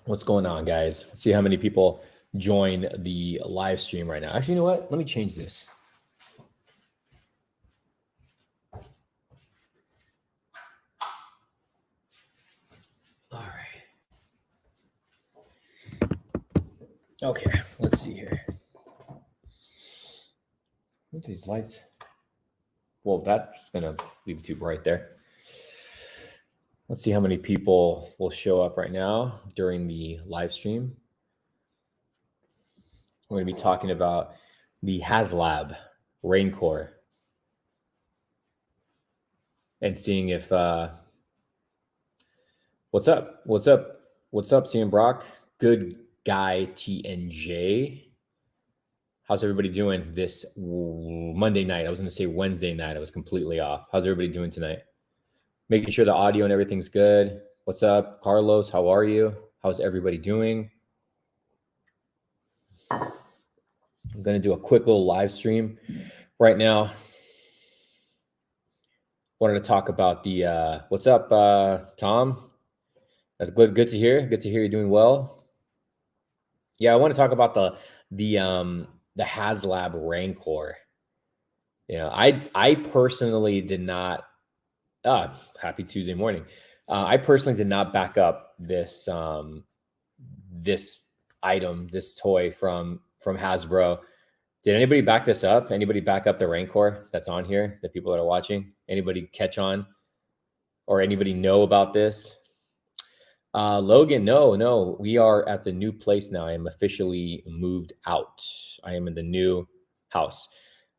What's going on, guys? Let's see how many people join the live stream right now. Actually, you know what? Let me change this. All right. Okay, let's see here. What are these lights? Well, that's gonna leave it too bright there. Let's see how many people will show up right now during the live stream. We're going to be talking about the Haslab Rancor and seeing if what's up, CM Brock, good guy TNJ. How's everybody doing this Monday night? I was going to say Wednesday night. I was completely off. How's everybody doing tonight? Making sure the audio and everything's good. What's up, Carlos? How are you? How's everybody doing? I'm going to do a quick little live stream right now. Wanted to talk about the what's up, Tom? That's good to hear. Good to hear you're doing well. Yeah, I want to talk about the Haslab Rancor. You know, I personally did not. Happy Tuesday morning. I personally did not back up this this item, this toy from Hasbro. Did anybody back this up? Anybody back up the Rancor that's on here? The people that are watching, anybody catch or anybody know about this? Logan, no, we are at the new place now. I am officially moved out. I am in the new house.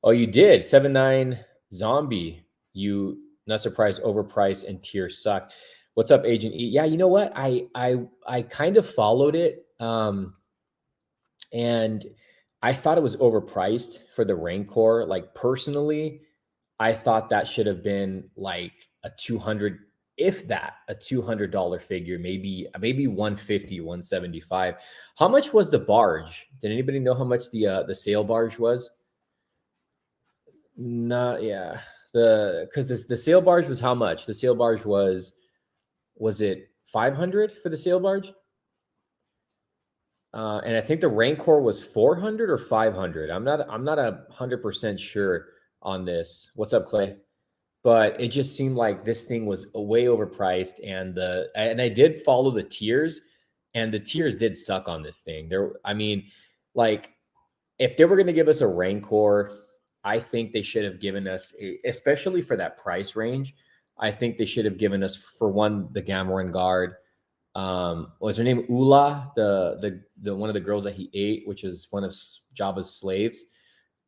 Oh, you did 7-9 zombie. You not surprised, overpriced and tiers suck. What's up, Agent E? Yeah, you know what? I kind of followed it, and I thought it was overpriced for the Rancor. Like personally, I thought that should have been like a $200, if that, a $200 figure, maybe 150, 175. How much was the barge? Did anybody know how much the sail barge was? No, yeah. Because the sail barge was how much? The sail barge was it 500 for the sail barge? And I think the Rancor was 400 or 500. I'm not 100% sure on this. What's up, Clay? But it just seemed like this thing was way overpriced, and I did follow the tiers, and the tiers did suck on this thing. I mean, like if they were going to give us a Rancor, I think they should have given us, especially for that price range, I think they should have given us, for one, the Gamoran guard. Was her name Ula, the one of the girls that he ate, which is one of Jabba's slaves.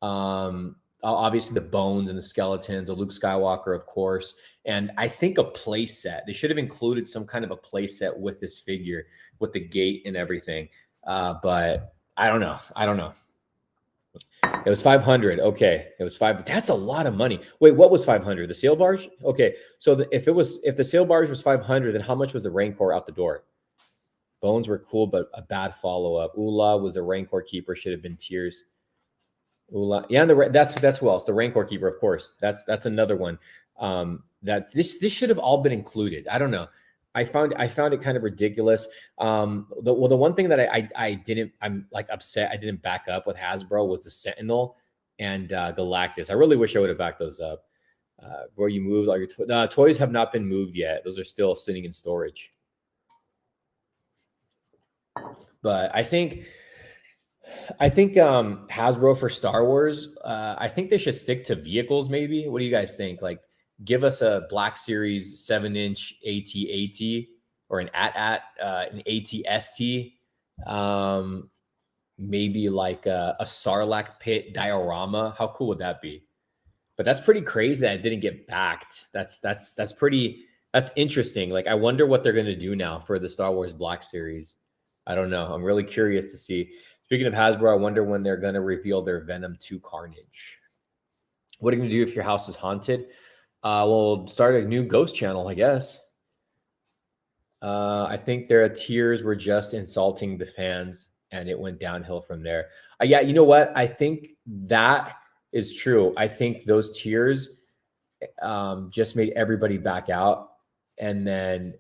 Obviously the bones and the skeletons, a Luke Skywalker, of course, and I think a play set. They should have included some kind of a play set with this figure, with the gate and everything. But I don't know. It was 500. Okay, it was 5. That's a lot of money. Wait, what was 500? The sail barge? Okay, so if the sail barge was 500, then how much was the Rancor out the door? Bones were cool, but a bad follow up. Ula was the Rancor keeper. Should have been tiers. Ula, yeah, that's who else? The Rancor keeper, of course. That's another one. That this should have all been included. I don't know. I found it kind of ridiculous. The one thing that I'm like upset I didn't back up with Hasbro was the Sentinel and Galactus. I really wish I would have backed those up. Where you moved all your toys have not been moved yet. Those are still sitting in storage. But I think Hasbro for Star Wars, I think they should stick to vehicles. Maybe. What do you guys think? Like, give us a Black Series 7-inch AT-AT or an an AT-ST. Maybe like a Sarlacc pit diorama. How cool would that be? But that's pretty crazy that it didn't get backed. That's interesting. Like, I wonder what they're going to do now for the Star Wars Black Series. I don't know. I'm really curious to see. Speaking of Hasbro, I wonder when they're going to reveal their Venom 2 Carnage. What are you going to do if your house is haunted? We'll start a new ghost channel, I guess. I think their tiers were just insulting the fans, and it went downhill from there. Yeah, you know what? I think that is true. I think those tiers just made everybody back out, and then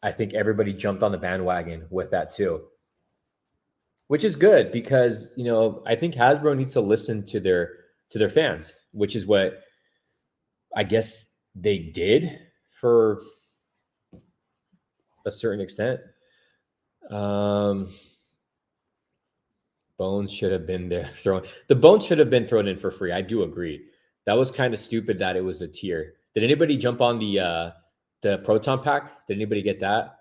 I think everybody jumped on the bandwagon with that too, which is good because, I think Hasbro needs to listen to their fans, which is what I guess they did for a certain extent. Bones should have been there thrown. The bones should have been thrown in for free. I do agree. That was kind of stupid that it was a tier. Did anybody jump on the proton pack? Did anybody get that?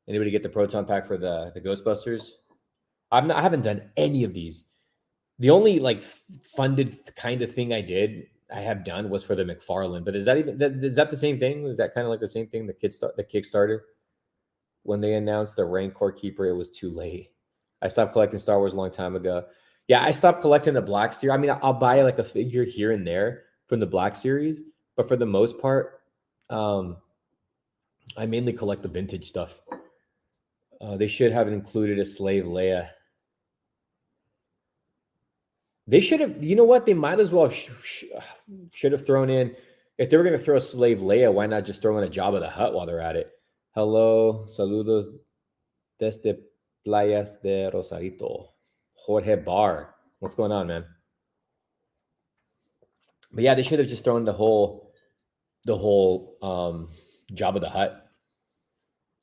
Anybody get the proton pack for the Ghostbusters? I haven't done any of these. The only like funded kind of thing I have done was for the McFarlane. But is that the same thing? Is that kind of like the same thing the Kickstarter? When they announced the Rancor Keeper, it was too late. I stopped collecting Star Wars a long time ago. Yeah, I stopped collecting the Black Series. I mean, I'll buy like a figure here and there from the Black Series, but for the most part, I mainly collect the vintage stuff. They should have included a Slave Leia. They should have, you know what? They might as well have should have thrown in, if they were going to throw a Slave Leia, why not just throw in a Jabba the Hutt while they're at it? Hello, saludos desde Playas de Rosarito. Jorge Bar. What's going on, man? But yeah, they should have just thrown the whole Jabba the Hutt.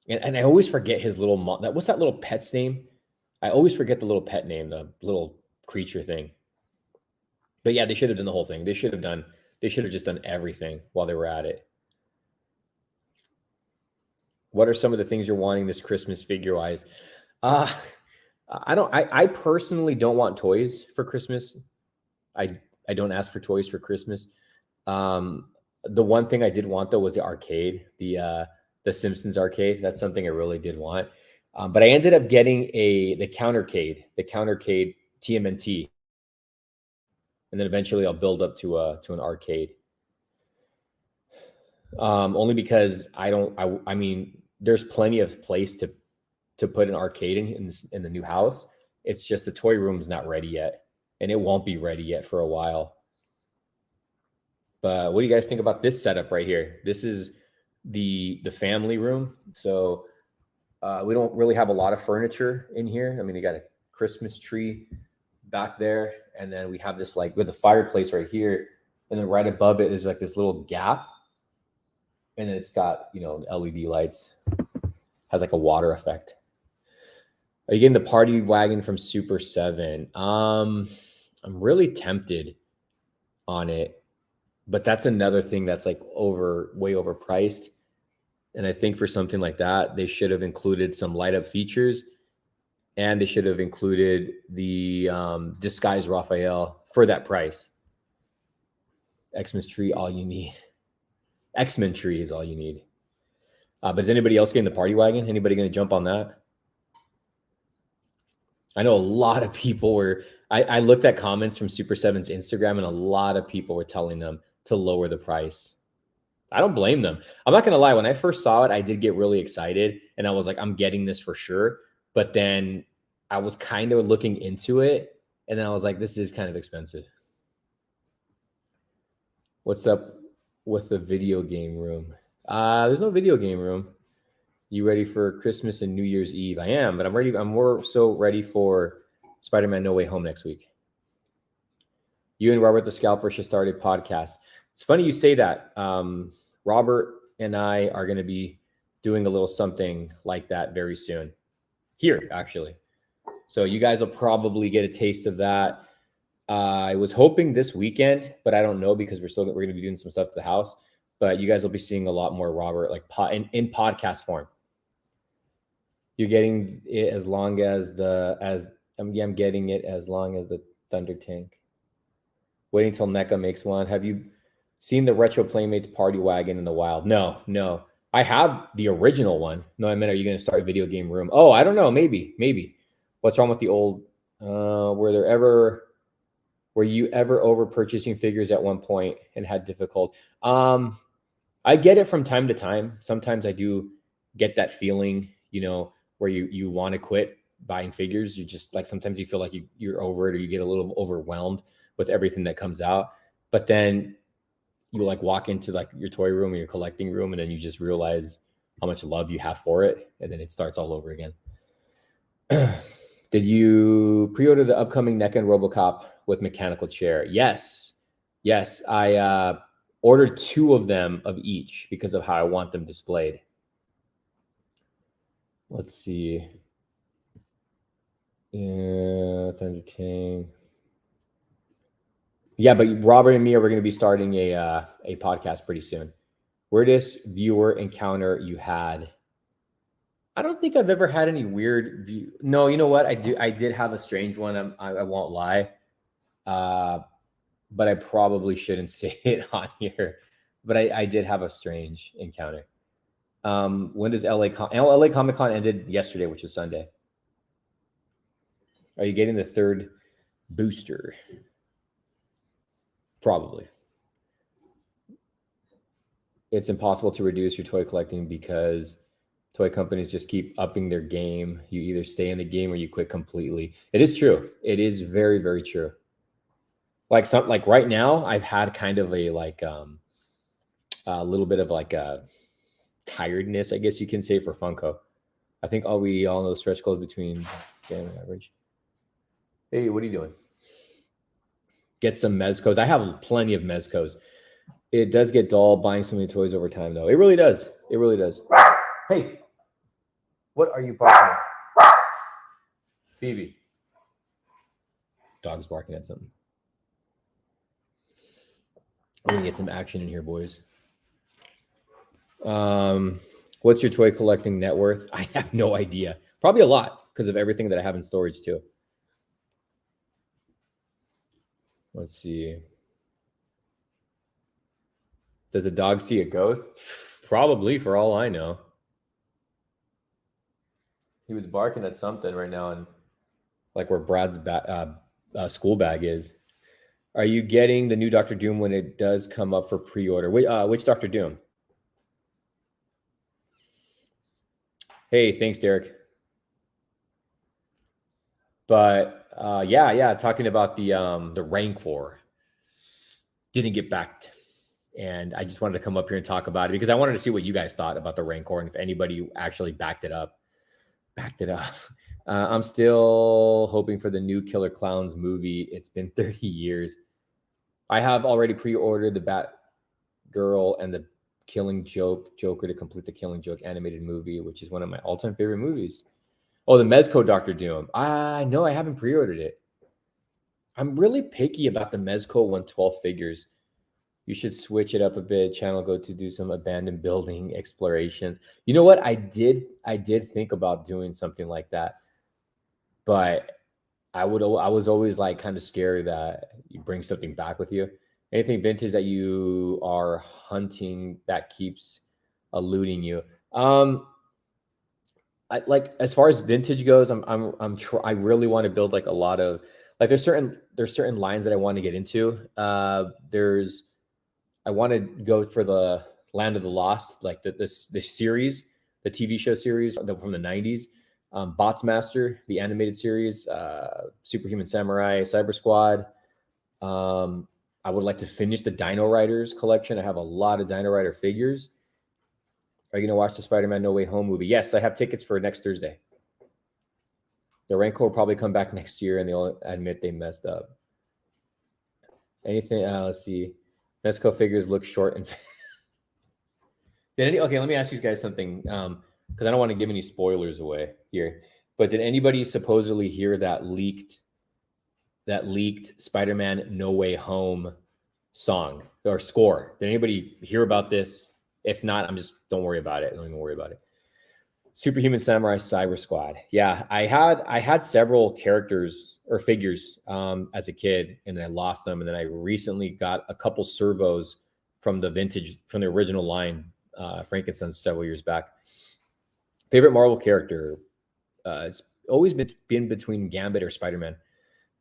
And I always forget his little what's that little pet's name? I always forget the little pet name, the little creature thing. But yeah, they should have done the whole thing. They should have just done everything while they were at it. What are some of the things you're wanting this Christmas figure-wise? I personally don't want toys for Christmas. I don't ask for toys for Christmas. The one thing I did want though was the arcade, the Simpsons arcade. That's something I really did want. But I ended up getting the countercade TMNT. And then eventually I'll build up to an arcade. Only because I mean, there's plenty of place to put an arcade in the new house. It's just the toy room's not ready yet, and it won't be ready yet for a while. But what do you guys think about this setup right here? This is the family room. So we don't really have a lot of furniture in here. I mean, they got a Christmas tree back there, and then we have this like with a fireplace right here, and then right above it is like this little gap, and then it's got LED lights, has like a water effect. Are you getting the party wagon from Super 7? I'm really tempted on it, but that's another thing that's like way overpriced. And I think for something like that, they should have included some light up features, and they should have included the disguised Raphael for that price. X-Men tree, all you need. X-Men tree is all you need. But is anybody else getting the party wagon? Anybody going to jump on that? I know a lot of people were. I looked at comments from Super 7's Instagram, and a lot of people were telling them to lower the price. I don't blame them. I'm not going to lie. When I first saw it, I did get really excited, and I was like, I'm getting this for sure. But then I was kind of looking into it, and then I was like, this is kind of expensive. What's up with the video game room? There's no video game room. You ready for Christmas and New Year's Eve? I am, but I'm ready. I'm more so ready for Spider-Man No Way Home next week. You and Robert the Scalper should start a podcast. It's funny you say that. Robert and I are going to be doing a little something like that very soon. Here, actually. So you guys will probably get a taste of that. I was hoping this weekend, but I don't know because we're going to be doing some stuff to the house. But you guys will be seeing a lot more Robert like in podcast form. You're getting it as long as I'm getting it as long as the Thunder Tank. Waiting till NECA makes one. Have you seen the Retro Playmates party wagon in the wild? No. I have the original one. No, I meant, are you going to start a video game room? Oh, I don't know. Maybe. What's wrong with the old? Were you ever over purchasing figures at one point and had difficulty? I get it from time to time. Sometimes I do get that feeling, where you want to quit buying figures. You just like, sometimes you feel like you're over it, or you get a little overwhelmed with everything that comes out. But then you like walk into like your toy room or your collecting room, and then you just realize how much love you have for it, and then it starts all over again. Did you pre-order the upcoming NECA and RoboCop with mechanical chair? Yes. I ordered 2 of them of each because of how I want them displayed. Let's see. Yeah, Thunder King. Yeah, but Robert and me are going to be starting a podcast pretty soon. Weirdest viewer encounter you had? I don't think I've ever had any weird view. No, you know what? I did have a strange one. I won't lie. But I probably shouldn't say it on here. But I did have a strange encounter. When does LA Comic Con ended yesterday, which is Sunday? Are you getting the 3rd booster? Probably. It's impossible to reduce your toy collecting because toy companies just keep upping their game. You either stay in the game or you quit completely. It is true. It is very, very true. Like right now, I've had kind of a little bit of like a tiredness, I guess you can say, for Funko. I think we all know the stretch goes between game and average. Hey, what are you doing? Get some Mezcos. I have plenty of Mezcos. It does get dull buying so many toys over time, though. It really does. It really does. Hey, what are you barking at? Phoebe. Dog's barking at something. We're going to get some action in here, boys. What's your toy collecting net worth? I have no idea. Probably a lot because of everything that I have in storage, too. Let's see. Does a dog see a ghost? Probably, for all I know. He was barking at something right now, and like where Brad's school bag is. Are you getting the new Doctor Doom when it does come up for pre-order? Which Doctor Doom? Hey, thanks, Derek. But yeah, talking about the Rancor. Didn't get backed. And I just wanted to come up here and talk about it because I wanted to see what you guys thought about the Rancor and if anybody actually backed it up. I'm still hoping for the new Killer Clowns movie. It's been 30 years. I have already pre-ordered the Batgirl and the Killing Joker to complete the Killing Joke animated movie, which is one of my all-time favorite movies. Oh, the Mezco Doctor Doom. No, I haven't pre-ordered it. I'm really picky about the Mezco 112 figures. You should switch it up a bit. Channel go to do some abandoned building explorations. You know what? I did think about doing something like that, but I was always like kind of scared that you bring something back with you. Anything vintage that you are hunting that keeps eluding you. Like as far as vintage goes, I really want to build like a lot of like there's certain lines that I want to get into. I want to go for the Land of the Lost, like this series, the TV show series from the 90s. Botsmaster, the animated series, Superhuman Samurai, Cyber Squad. I would like to finish the Dino Riders collection. I have a lot of Dino Rider figures. Are you going to watch the Spider-Man No Way Home movie? Yes, I have tickets for next Thursday. The Rancor will probably come back next year, and they'll admit they messed up. Anything? Let's see. Mezco figures look short and. Okay, let me ask you guys something, because I don't want to give any spoilers away here. But did anybody supposedly hear that leaked Spider-Man No Way Home song or score? Did anybody hear about this? If not, don't worry about it. Don't even worry about it. Superhuman Samurai Cyber Squad. Yeah, I had several characters or figures as a kid, and then I lost them. And then I recently got a couple servos from the original line, Frankenstein, several years back. Favorite Marvel character? It's always been between Gambit or Spider-Man.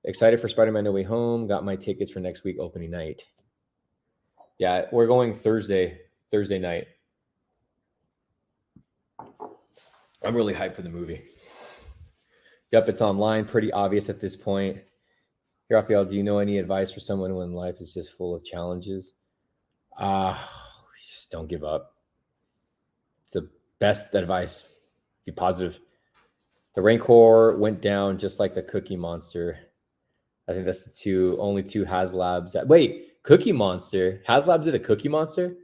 Excited for Spider-Man No Way Home. Got my tickets for next week opening night. Yeah, we're going Thursday night. I'm really hyped for the movie. Yep, it's online. Pretty obvious at this point. Hey, Raphael, do you know any advice for someone when life is just full of challenges? Just don't give up. Best advice. Be positive. The Rancor went down just like the Cookie Monster. I think that's the only two Haslabs. Wait, Cookie Monster. Haslab did a Cookie Monster?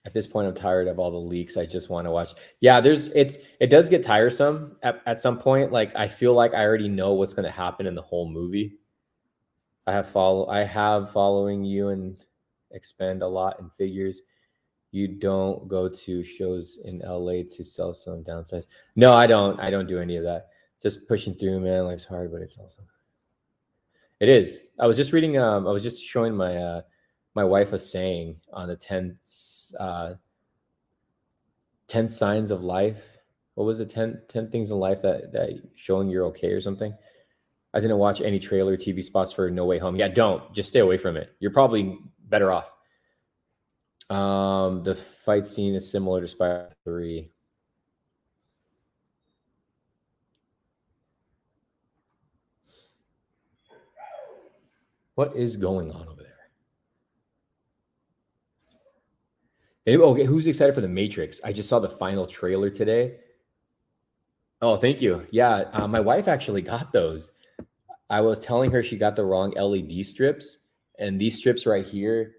At this point, I'm tired of all the leaks. I just want to watch. Yeah, it does get tiresome at some point. Like, I feel like I already know what's going to happen in the whole movie. I have following you and expend a lot in figures. You don't go to shows in LA to sell some downsides. No, I don't do any of that. Just pushing through, man. Life's hard, but it's awesome. It is. I was just reading. I was just showing my my wife a saying on the 10 signs of life. What was it? 10 things in life that showing you're okay or something. I didn't watch any trailer TV spots for No Way Home. Yeah, don't. Just stay away from it. You're probably better off. The fight scene is similar to Spider 3. What is going on over there? Okay, who's excited for The Matrix? I just saw the final trailer today. Oh, thank you. Yeah, my wife actually got those. I was telling her she got the wrong LED strips, and these strips right here,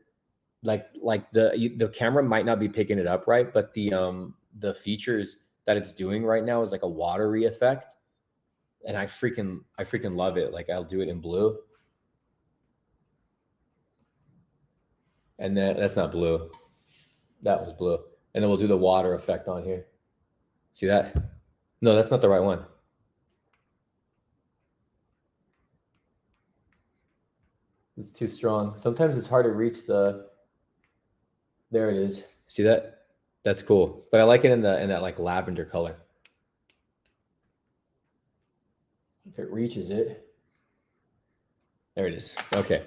like the camera might not be picking it up right, but the features that it's doing right now is like a watery effect, and I freaking love it. Like, I'll do it in blue, and then that's not blue. That was blue, and then we'll do the water effect on here. See that? No, that's not the right one. It's too strong. Sometimes it's hard to reach the. There it is. See that? That's cool. But I like it in that like lavender color. If it reaches it. There it is. Okay.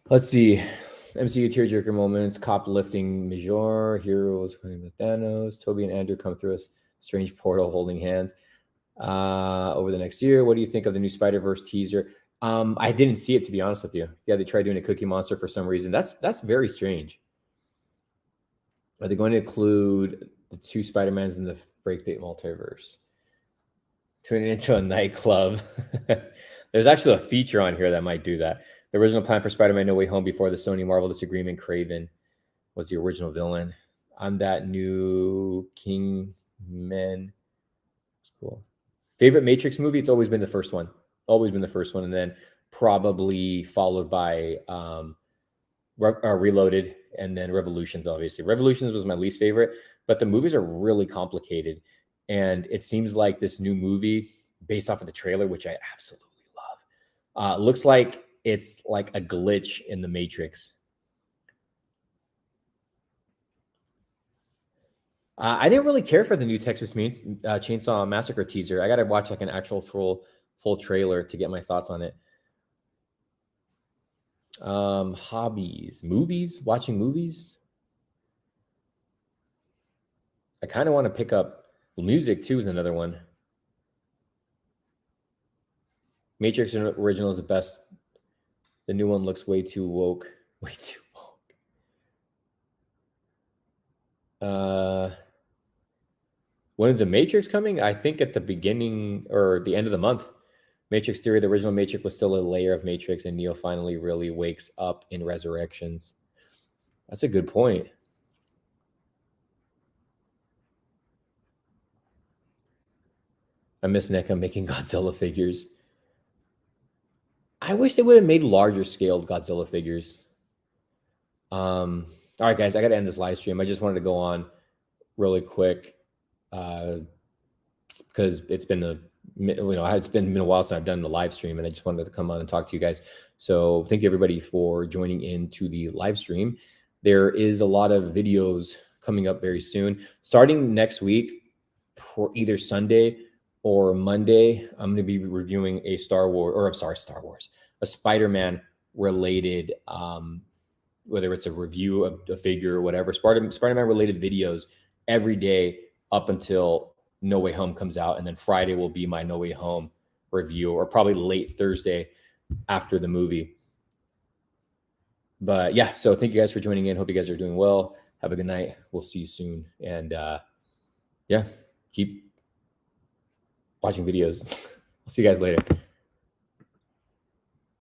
Let's see. MCU tearjerker moments, cop lifting Major, heroes fighting with Thanos, Toby and Andrew come through a strange portal holding hands. Over the next year, what do you think of the new Spider-Verse teaser? I didn't see it, to be honest with you. Yeah, they tried doing a Cookie Monster for some reason. That's very strange. Are they going to include the two Spider-Mans in the Breakdate multiverse? Turning it into a nightclub. There's actually a feature on here that might do that. The original plan for Spider-Man No Way Home before the Sony Marvel disagreement, Kraven was the original villain. I'm that new Kingman. Cool. Favorite Matrix movie? It's always been the first one. Always been the first one. And then probably followed by Reloaded, and then Revolutions, obviously. Revolutions was my least favorite, but the movies are really complicated. And it seems like this new movie, based off of the trailer, which I absolutely love, looks like it's like a glitch in the Matrix. I didn't really care for the new Texas Chainsaw Massacre teaser. I got to watch like an actual full trailer to get my thoughts on it. Hobbies, movies, watching movies. I kind of want to pick up music too, is another one. Matrix original is the best. The new one looks way too woke. Way too woke. When is the Matrix coming? I think at the beginning or the end of the month. Matrix Theory, the original Matrix was still a layer of Matrix, and Neo finally really wakes up in Resurrections. That's a good point. I miss NECA making Godzilla figures. I wish they would have made larger scaled Godzilla figures. All right, guys, I got to end this live stream. I just wanted to go on really quick because it's been it's been a while since I've done the live stream, and I just wanted to come on and talk to you guys. So thank you everybody for joining into the live stream. There is a lot of videos coming up very soon. Starting next week, for either Sunday or Monday, I'm going to be reviewing a a Spider-Man related, whether it's a review of a figure or whatever, Spider-Man related videos every day up until No Way Home comes out. And then Friday will be my No Way Home review, or probably late Thursday after the movie. But yeah, so thank you guys for joining in. Hope you guys are doing well. Have a good night. We'll see you soon. And yeah, keep watching videos. I'll see you guys later.